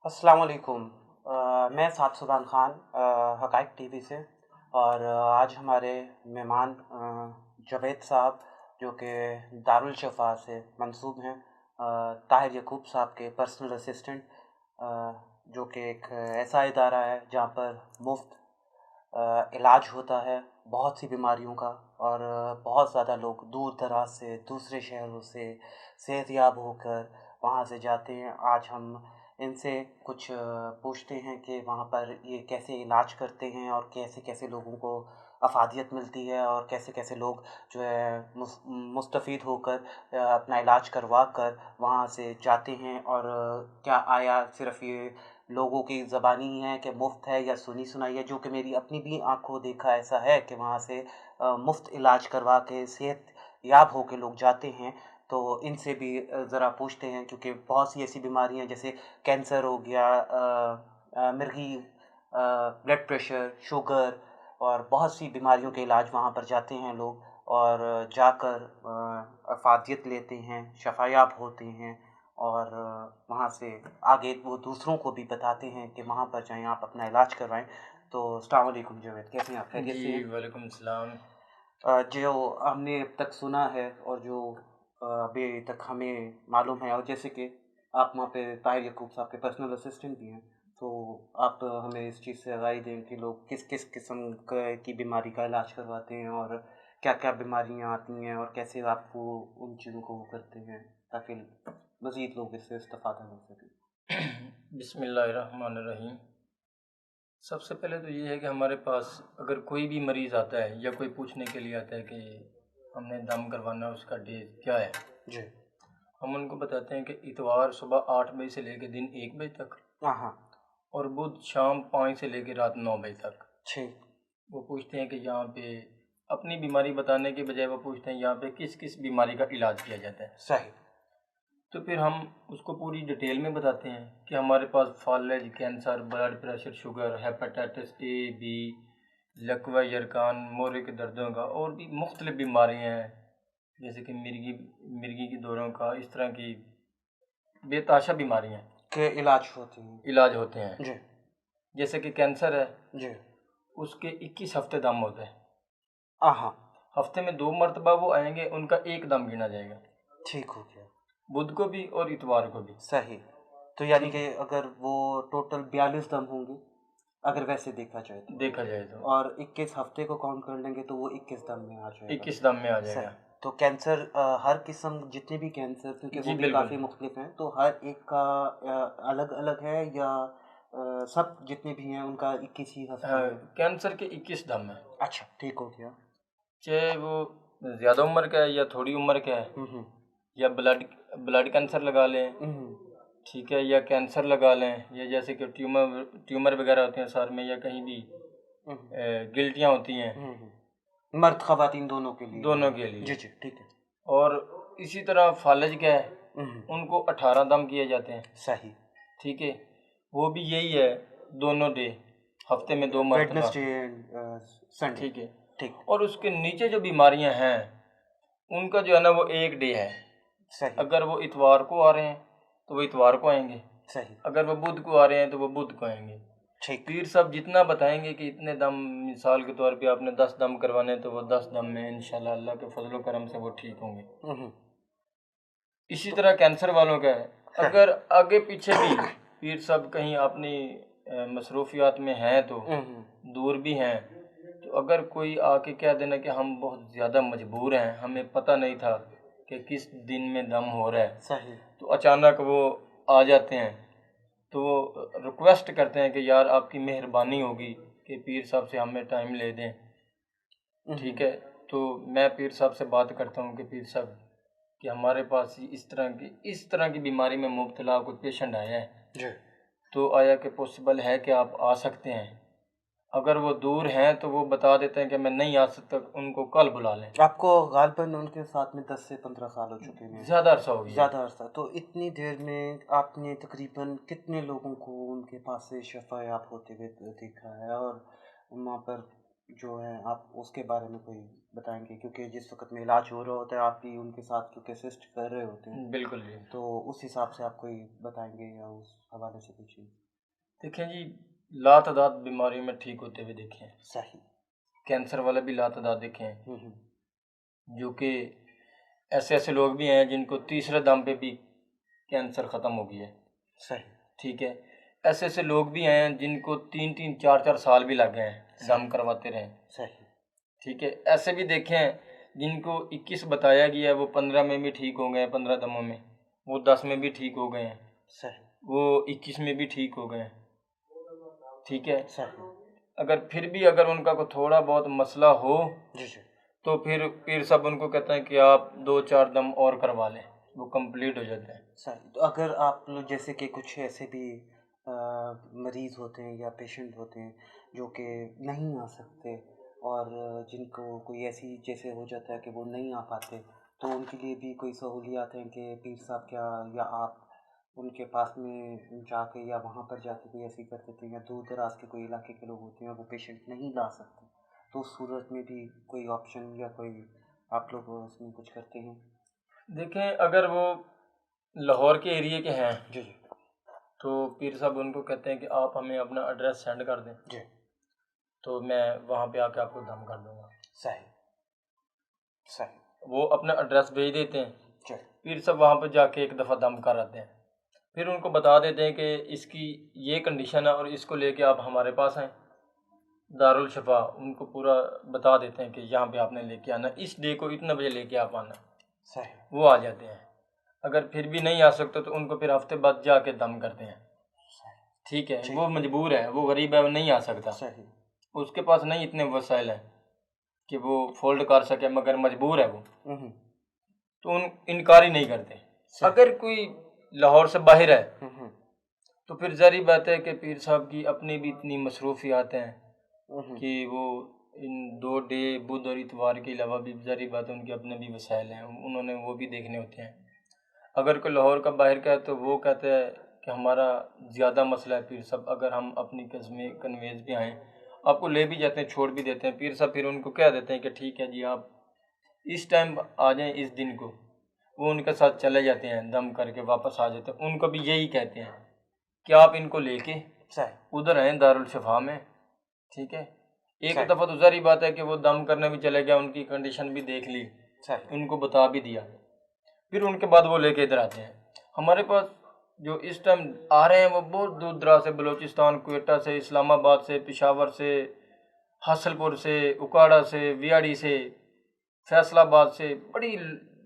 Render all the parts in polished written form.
अस्सलाम वालेकुम। मैं साद सुल्तान ख़ान हक़ाइक़ टीवी से। और आज हमारे मेहमान जावेद साहब जो कि दारुल शफ़ा से मंसूब हैं, ताहिर यकूब साहब के पर्सनल असिस्टेंट, जो कि एक ऐसा इदारा है जहाँ पर मुफ़्त इलाज होता है बहुत सी बीमारियों का। और बहुत ज़्यादा लोग दूर दराज से, दूसरे शहरों से सेहतयाब होकर वहाँ से जाते हैं। आज हम इनसे कुछ पूछते हैं कि वहाँ पर ये कैसे इलाज करते हैं और कैसे-कैसे लोगों को अफ़ादियत मिलती है, और कैसे-कैसे लोग जो है मुस्तफ़ीद होकर अपना इलाज करवा कर वहाँ से जाते हैं। और क्या आया सिर्फ़ ये लोगों की ज़बानी ही है कि मुफ़्त है, या सुनी सुनाई है, जो कि मेरी अपनी भी आँखों देखा ऐसा है कि वहाँ से मुफ़्त इलाज करवा के सेहतयाब होके लोग जाते हैं। तो इनसे भी ज़रा पूछते हैं, क्योंकि बहुत सी ऐसी बीमारियाँ हैं जैसे कैंसर हो गया, मिर्गी, ब्लड प्रेशर, शुगर, और बहुत सी बीमारियों के इलाज वहाँ पर जाते हैं लोग। और जाकर अफ़ादियत लेते हैं, शफ़ायाब होते हैं, और वहाँ से आगे वो दूसरों को भी बताते हैं कि वहाँ पर जाएँ, आप अपना इलाज करवाएँ। तो अस्सलाम वालेकुम जावेद, कैसे हैं आप? खैरियत से जी हैं? वालेकुम सलाम। जो हमने अब तक सुना है, और जो अभी तक हमें मालूम है, और जैसे कि आप वहाँ पे ताहिर यकूब साहब के पर्सनल असिस्टेंट भी हैं, तो आप हमें इस चीज़ से राय दें कि लोग किस किस किस्म की बीमारी का इलाज करवाते हैं, और क्या क्या बीमारियाँ आती हैं, और कैसे आप वो उन चीज़ों को वो करते हैं, ताकि मज़ीद लोग इससे इस्तेफ़ादा हो सकें। बिस्मिल्लाहिर्रहमानिर्रहीम। सबसे पहले तो ये है कि हमारे पास अगर कोई भी मरीज़ आता है या कोई पूछने के लिए आता है कि हमने दम करवाना है, उसका डेट क्या है, जी। हम उनको बताते हैं कि इतवार सुबह 8 बजे से लेकर दिन 1 बजे तक, हाँ, हाँ। और बुध शाम 5 से लेकर रात 9 बजे तक। ठीक। वो पूछते हैं कि यहाँ पे अपनी बीमारी बताने के बजाय वो पूछते हैं यहाँ पे किस किस बीमारी का इलाज किया जाता है। सही। तो फिर हम उसको पूरी डिटेल में बताते हैं कि हमारे पास फालज, cancer, blood pressure, sugar, hepatitis A, B, लकवा, यरकान, मोरे के दर्दों का, और भी मुख्तलिफ बीमारियाँ हैं, जैसे कि मिर्गी की दौरों का, इस तरह की बेताशा बीमारियाँ के इलाज होते हैं। इलाज होते हैं। जी। जैसे कि कैंसर है, जी। उसके 21 हफ्ते दम होते हैं। हाँ। हफ्ते में 2 मरतबा वो आएंगे, उनका एक दम गिना जाएगा, ठीक हो गया। बुध को भी और इतवार को भी। सही। तो यानी ठीक कि है, अगर वो टोटल 42 दम होंगे, अगर वैसे देखा जाए तो, देखा जाए तो और 21 हफ्ते को काउंट कर लेंगे तो वो 21 दम में आ जाएगा। 21 दम में आ सही। जाएगा। तो कैंसर, हर किस्म, जितने भी कैंसर, क्योंकि वो जी भी बिल्कुल। काफ़ी मुख्तलिफ हैं, तो हर एक का अलग अलग है, या सब जितने भी हैं उनका 21 ही हफ्ते हाँ, में? कैंसर के 21 दम है, अच्छा, ठीक हो गया। चाहे वो ज़्यादा उम्र का है या थोड़ी उम्र का है, हम्म। या ब्लड ब्लड कैंसर लगा लें, हम्म। ठीक है, या कैंसर लगा लें, या जैसे कि ट्यूमर वगैरह होते हैं सर में, या कहीं भी हम्म। गिल्टियाँ होती हैं, मर्द ख़वातीन दोनों के लिए दोनों है। के जी लिए। जी, ठीक है। और इसी तरह फालज का है, हम्म। उनको 18 दम किए जाते हैं। सही। ठीक है, वो भी यही है, दोनों डे, हफ्ते में 2 मरतबा। Wednesday and Sunday. ठीक है, ठीक। और उसके नीचे जो बीमारियां हैं उनका जो है ना वो एक डे है। सही। अगर वो इतवार को आ रहे हैं तो वो इतवार को आएंगे, सही। अगर वो बुध को आ रहे हैं तो वो बुध को आएंगे। ठीक। पीर साहब जितना बताएंगे कि इतने दम, मिसाल के तौर पे आपने 10 दम करवाने हैं, तो वो 10 दम में इंशाल्लाह अल्लाह के फजल करम से वो ठीक होंगे। हम्म। इसी तरह कैंसर वालों का है, सही। अगर आगे पीछे भी पीर साहब कहीं अपनी मसरूफियात में हैं, तो दूर भी हैं, तो अगर कोई आके कह देना कि हम बहुत ज़्यादा मजबूर हैं, हमें पता नहीं था कि किस दिन में दम हो रहा है, सही। तो अचानक वो आ जाते हैं, तो वो रिक्वेस्ट करते हैं कि यार आपकी मेहरबानी होगी कि पीर साहब से हमें टाइम ले दें। ठीक है, तो मैं पीर साहब से बात करता हूँ कि पीर साहब कि हमारे पास इस तरह की बीमारी में मुब्तला कोई पेशेंट आया है, जी। तो आया कि पॉसिबल है कि आप आ सकते हैं। अगर वो दूर हैं तो वो बता देते हैं कि मैं नहीं आ सकता, उनको कल बुला लें। आपको गालबन उनके साथ में 10 से 15 साल हो चुके हैं? ज़्यादा अरसा हो गया। ज़्यादा अरसा। तो इतनी देर में आपने तकरीबन कितने लोगों को उनके पास से शफ़ायाब होते हुए देखा है, और वहाँ पर جو ہیں آپ اس کے بارے میں کوئی بتائیں گے، کیونکہ جس وقت میں علاج ہو رہا ہوتا ہے آپ بھی ان کے ساتھ کیونکہ اسسٹ کر رہے ہوتے ہیں، بالکل جی. تو اس حساب سے آپ کوئی بتائیں گے یا اس حوالے سے کچھ چیز؟ دیکھیں جی، لاتعداد بیماریوں میں ٹھیک ہوتے ہوئے دیکھیں، صحیح. کینسر والا بھی لاتعداد دیکھیں، ہوں. جو کہ ایسے لوگ بھی ہیں جن کو تیسرے دم پہ بھی کینسر ختم ہو گیا ہے. صحیح. ٹھیک ہے. ایسے لوگ بھی ہیں جن کو 3-4 سال بھی لگ گئے ہیں دم کرواتے رہے. صحیح. ٹھیک ہے. ایسے بھی دیکھیں جن کو 21 بتایا گیا ہے وہ 15 میں بھی ٹھیک ہو گئے ہیں، 15 دموں میں، وہ 10 میں بھی ٹھیک ہو گئے ہیں، صحیح. وہ 21 میں بھی ٹھیک ہو گئے ہیں. ٹھیک ہے. صحیح. اگر ان کا کوئی تھوڑا بہت مسئلہ ہو جی. تو پھر پیر صاحب ان کو کہتے ہیں کہ آپ 2-4 دم اور کروا لیں، وہ کمپلیٹ ہو جاتے ہیں. صحیح. تو اگر آپ لوگ جیسے کہ کچھ ایسے بھی مریض ہوتے ہیں یا پیشنٹ ہوتے ہیں جو کہ نہیں آ سکتے اور جن کو کوئی ایسی جیسے ہو جاتا ہے کہ وہ نہیں آ پاتے، تو ان کے لیے بھی کوئی سہولیات ہیں کہ پیر صاحب کیا یا آپ ان کے پاس میں جا کے یا وہاں پر جا کے کوئی ایسی کر دیتے ہیں، یا دور دراز کے کوئی علاقے کے لوگ ہوتے ہیں وہ پیشنٹ نہیں لا سکتے، تو اس صورت میں بھی کوئی آپشن یا کوئی آپ لوگ اس میں کچھ کرتے ہیں؟ دیکھیں اگر وہ لاہور کے ایریے کے ہیں جی. تو پیر صاحب ان کو کہتے ہیں کہ آپ ہمیں اپنا ایڈریس سینڈ کر دیں، جی. تو میں وہاں پہ آ کے آپ کو دم کر دوں گا. صحیح. صحیح. وہ اپنا ایڈریس بھیج دیتے ہیں. جی. پیر صاحب وہاں پہ جا کے ایک دفعہ دم کر آتے ہیں، پھر ان کو بتا دیتے ہیں کہ اس کی یہ کنڈیشن ہے اور اس کو لے کے آپ ہمارے پاس آئیں دارالشفا. ان کو پورا بتا دیتے ہیں کہ یہاں پہ آپ نے لے کے آنا، اس ڈے کو اتنے بجے لے کے آپ آنا. صحیح. وہ آ جاتے ہیں. اگر پھر بھی نہیں آ سکتے تو ان کو پھر ہفتے بعد جا کے دم کرتے ہیں. ٹھیک ہے. وہ مجبور ہے، وہ غریب ہے، وہ نہیں آ سکتا، صحیح. اس کے پاس نہیں اتنے وسائل ہیں کہ وہ فولڈ کر سکے، مگر مجبور ہے وہ، تو انکار ہی نہیں کرتے. اگر کوئی لاہور سے باہر ہے تو پھر ظاہری بات ہے کہ پیر صاحب کی اپنی بھی اتنی مصروفیات ہیں کہ وہ ان 2 ڈے بدھ اور اتوار کے علاوہ بھی ظاہری بات ہے ان کے اپنے بھی وسائل ہیں، انہوں نے وہ بھی دیکھنے ہوتے ہیں. اگر کوئی لاہور کا باہر کا ہے تو وہ کہتے ہیں کہ ہمارا زیادہ مسئلہ ہے پیر صاحب، اگر ہم اپنی قسمیں کنویز پہ آئیں آپ کو لے بھی جاتے ہیں، چھوڑ بھی دیتے ہیں. پیر صاحب پھر ان کو کہہ دیتے ہیں کہ ٹھیک ہے جی آپ اس ٹائم آ جائیں، اس دن کو. وہ ان کے ساتھ چلے جاتے ہیں، دم کر کے واپس آ جاتے ہیں. ان کو بھی یہی کہتے ہیں کہ آپ ان کو لے کے ادھر آئیں دارالشفا میں. ٹھیک ہے. ایک دفعہ تو ظاہری بات ہے کہ وہ دم کرنے بھی چلے گیا، ان کی کنڈیشن بھی دیکھ لی، ان کو بتا بھی دیا، پھر ان کے بعد وہ لے کے ادھر آتے ہیں. ہمارے پاس جو اس ٹائم آ رہے ہیں وہ بہت دور دراز سے، بلوچستان، کوئٹہ سے، اسلام آباد سے، پشاور سے، حاصل پور سے، اکاڑا سے، ویاڑی سے، فیصل آباد سے، بڑی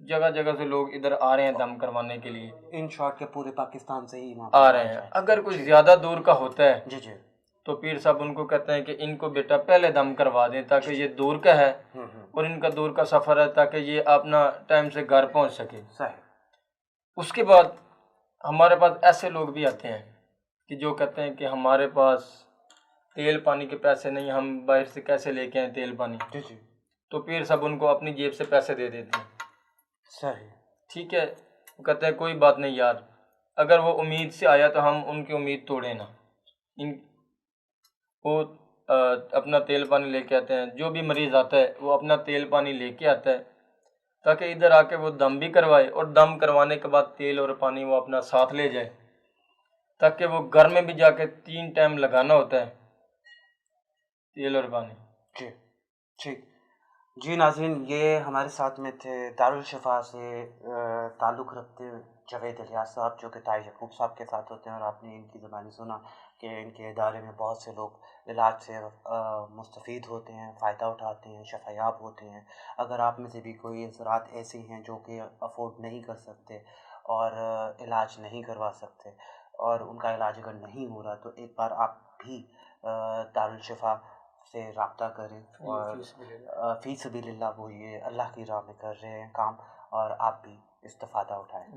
جگہ سے لوگ ادھر آ رہے ہیں دم کروانے کے لیے. ان شارٹ کے پورے پاکستان سے ہی آ رہے ہیں. اگر کوئی زیادہ دور کا ہوتا ہے تو پیر صاحب ان کو کہتے ہیں کہ ان کو بیٹا پہلے دم کروا دیں تاکہ یہ دور کا ہے اور ان کا دور کا سفر ہے، تاکہ یہ اپنا ٹائم سے گھر پہنچ سکے. اس کے بعد ہمارے پاس ایسے لوگ بھی آتے ہیں کہ جو کہتے ہیں کہ ہمارے پاس تیل پانی کے پیسے نہیں، ہم باہر سے کیسے لے کے آئیں تیل پانی. تو پیر صاحب ان کو اپنی جیب سے پیسے دے دیتے ہیں. ٹھیک ہے. وہ کہتے ہیں کوئی بات نہیں یار، اگر وہ امید سے آیا تو ہم ان کی امید توڑیں نا. وہ اپنا تیل پانی لے کے آتے ہیں. جو بھی مریض آتا ہے وہ اپنا تیل پانی لے کے آتا ہے تاکہ ادھر آ کے وہ دم بھی کروائے، اور دم کروانے کے بعد تیل اور پانی وہ اپنا ساتھ لے جائے، تاکہ وہ گھر میں بھی جا کے 3 ٹائم لگانا ہوتا ہے تیل اور پانی. ٹھیک. جی ناظرین، یہ ہمارے ساتھ میں تھے دارالشفا سے تعلق رکھتے ہوئے جاوید الیاس صاحب، جو کہ طاہر یعقوب صاحب کے ساتھ ہوتے ہیں، اور آپ نے ان کی زبانی سنا کہ ان کے ادارے میں بہت سے لوگ علاج سے مستفید ہوتے ہیں، فائدہ اٹھاتے ہیں، شفا یاب ہوتے ہیں. اگر آپ میں سے بھی کوئی حضرات ایسے ہیں جو کہ افورڈ نہیں کر سکتے اور علاج نہیں کروا سکتے، اور ان کا علاج اگر نہیں ہو رہا، تو ایک بار آپ بھی دارالشفا سے رابطہ کریں، اور فی سبیل اللہ وہ یہ اللہ کی راہ میں کر رہے ہیں کام، اور آپ بھی استفادہ اٹھائیں.